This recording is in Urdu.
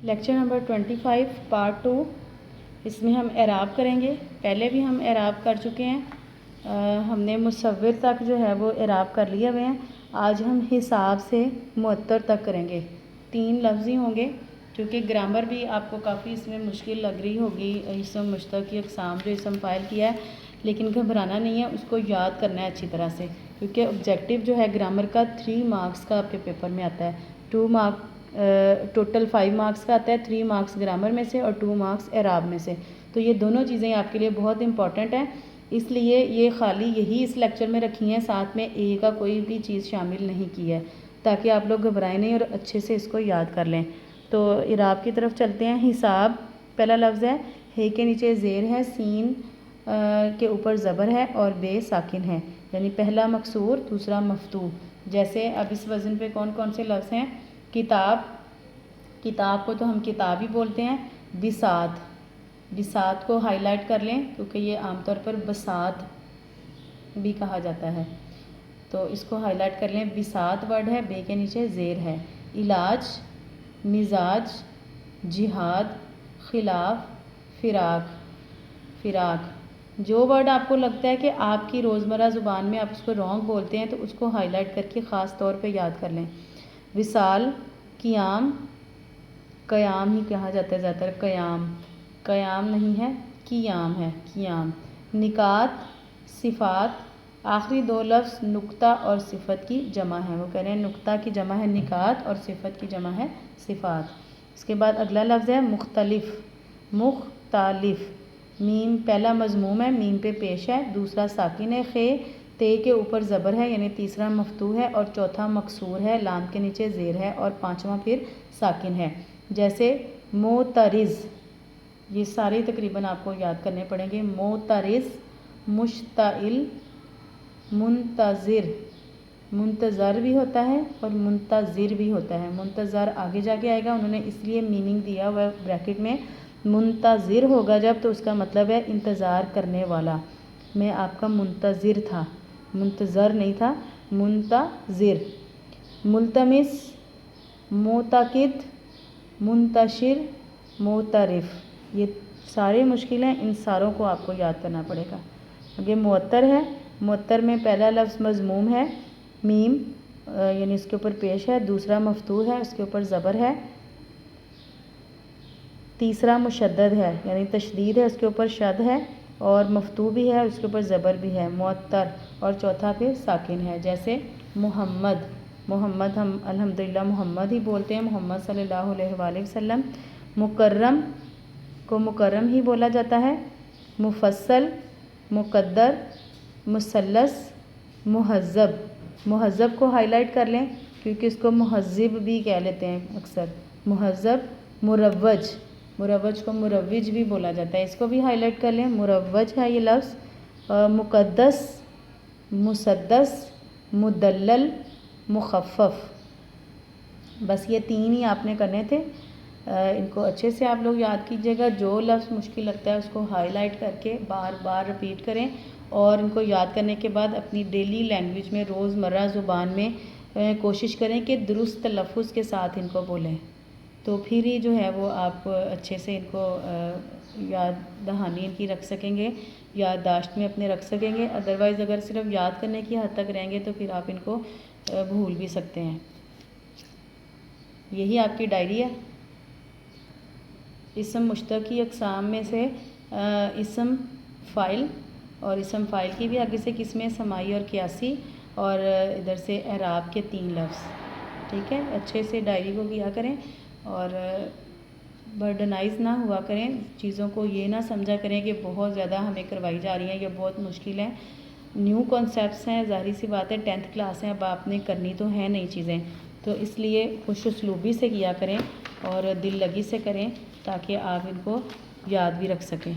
لیکچر نمبر 25 پارٹ 2، اس میں ہم اعراب کریں گے۔ پہلے بھی ہم اعراب کر چکے ہیں، ہم نے مصور تک جو ہے وہ اعراب کر لیے ہوئے ہیں۔ آج ہم حساب سے معطر تک کریں گے۔ 3 لفظ ہی ہوں گے، کیونکہ گرامر بھی آپ کو کافی اس میں مشکل لگ رہی ہوگی۔ اسم مشتق کی اقسام جو اسم فاعل کیا ہے، لیکن گھبرانا نہیں ہے، اس کو یاد کرنا ہے اچھی طرح سے، کیونکہ آبجیکٹیو جو ہے گرامر کا 3 مارکس کا آپ کے پیپر میں آتا ہے۔ ٹوٹل 5 مارکس کا آتا ہے، 3 مارکس گرامر میں سے اور 2 مارکس اعراب میں سے۔ تو یہ دونوں چیزیں آپ کے لیے بہت امپورٹنٹ ہیں، اس لیے یہ خالی یہی اس لیکچر میں رکھی ہیں، ساتھ میں اے کا کوئی بھی چیز شامل نہیں کی ہے، تاکہ آپ لوگ گھبرائیں نہیں اور اچھے سے اس کو یاد کر لیں۔ تو اعراب کی طرف چلتے ہیں۔ حساب پہلا لفظ ہے، ہے کے نیچے زیر ہے، سین کے اوپر زبر ہے اور بے ساکن ہے، یعنی پہلا مکسور دوسرا مفتوح۔ جیسے اب اس وزن پہ کون کون سے لفظ ہیں؟ کتاب، کتاب کو تو ہم کتاب ہی بولتے ہیں۔ بساط، بساط کو ہائی لائٹ کر لیں، کیونکہ یہ عام طور پر بساط بھی کہا جاتا ہے، تو اس کو ہائی لائٹ کر لیں۔ بساط ورڈ ہے، بے کے نیچے زیر ہے۔ علاج، مزاج، جہاد، خلاف، فراق، فراق۔ جو ورڈ آپ کو لگتا ہے کہ آپ کی روزمرہ زبان میں آپ اس کو رانگ بولتے ہیں، تو اس کو ہائی لائٹ کر کے خاص طور پہ یاد کر لیں۔ وصال، قیام، قیام ہی کہا جاتا ہے زیادہ تر، قیام، قیام نہیں ہے، قیام ہے، قیام۔ نکات، صفات، آخری 2 لفظ نکتہ اور صفت کی جمع ہے، وہ کہہ رہے ہیں نکتہ کی جمع ہے نکات اور صفت کی جمع ہے صفات۔ اس کے بعد اگلا لفظ ہے مختلف، مختلف۔ میم پہلا مضموم ہے، میم پہ پیش ہے، دوسرا ساکن ہے، خے تے کے اوپر زبر ہے، یعنی تیسرا مفتوح ہے اور چوتھا مکسور ہے، لام کے نیچے زیر ہے اور پانچواں پھر ساکن ہے۔ جیسے معترض، یہ سارے تقریباً آپ کو یاد کرنے پڑیں گے۔ معترض، مشتعل، منتظر، منتظر بھی ہوتا ہے اور منتظر بھی ہوتا ہے۔ منتظر آگے جا کے آئے گا، انہوں نے اس لیے میننگ دیا ہوا ہے بریکٹ میں، منتظر ہوگا جب تو اس کا مطلب ہے انتظار کرنے والا۔ میں آپ کا منتظر تھا، منتظر نہیں تھا، منتظر۔ ملتمس، معتقد، منتشر، معترف۔ یہ سارے مشکل ہیں، ان ساروں کو آپ کو یاد کرنا پڑے گا۔ آگے معطر ہے، معطر میں پہلا لفظ مضموم ہے، میم یعنی اس کے اوپر پیش ہے، دوسرا مفتوح ہے، اس کے اوپر زبر ہے، تیسرا مشدد ہے یعنی تشدید ہے، اس کے اوپر شد ہے اور مفتوح بھی ہے، اس کے اوپر زبر بھی ہے، معطر، اور چوتھا پھر ساکن ہے۔ جیسے محمد، محمد ہم الحمدللہ محمد ہی بولتے ہیں، محمد صلی اللہ علیہ وآلہ وسلم۔ مکرم کو مکرم ہی بولا جاتا ہے۔ مفصل، مقدر، مثلث، مہذب۔ مہذب کو ہائی لائٹ کر لیں، کیونکہ اس کو مہذب بھی کہہ لیتے ہیں اکثر، مہذب۔ مروج، مروج کو مروج بھی بولا جاتا ہے، اس کو بھی ہائی لائٹ کر لیں، مروج ہے یہ لفظ۔ مقدس، مسدس، مدلل، مخفف۔ بس یہ 3 ہی آپ نے کرنے تھے، ان کو اچھے سے آپ لوگ یاد کیجیے گا۔ جو لفظ مشکل لگتا ہے اس کو ہائی لائٹ کر کے بار بار رپیٹ کریں، اور ان کو یاد کرنے کے بعد اپنی ڈیلی لینگویج میں روزمرہ زبان میں کوشش کریں کہ درست تلفظ کے ساتھ ان کو بولیں، تو پھر ہی جو ہے وہ آپ اچھے سے ان کو یاد دہانی ان کی رکھ سکیں گے، یادداشت میں اپنے رکھ سکیں گے۔ ادروائز اگر صرف یاد کرنے کی حد تک رہیں گے تو پھر آپ ان کو بھول بھی سکتے ہیں۔ یہی آپ کی ڈائری ہے۔ اسم مشتق کی اقسام میں سے اسم فاعل، اور اسم فاعل کی بھی آگے سے قسمیں سماعی اور قیاسی، اور ادھر سے اعراب کے 3 لفظ، ٹھیک ہے۔ اچھے سے ڈائری کو کیا کریں اور برڈنائز نہ ہوا کریں چیزوں کو، یہ نہ سمجھا کریں کہ بہت زیادہ ہمیں کروائی جا رہی ہیں، یہ بہت مشکل ہیں، نیو کانسیپٹس ہیں، ظاہری سی بات ہے 10th کلاس ہیں، اب آپ نے کرنی تو ہے نئی چیزیں، تو اس لیے خوش اسلوبی سے کیا کریں اور دل لگی سے کریں، تاکہ آپ ان کو یاد بھی رکھ سکیں۔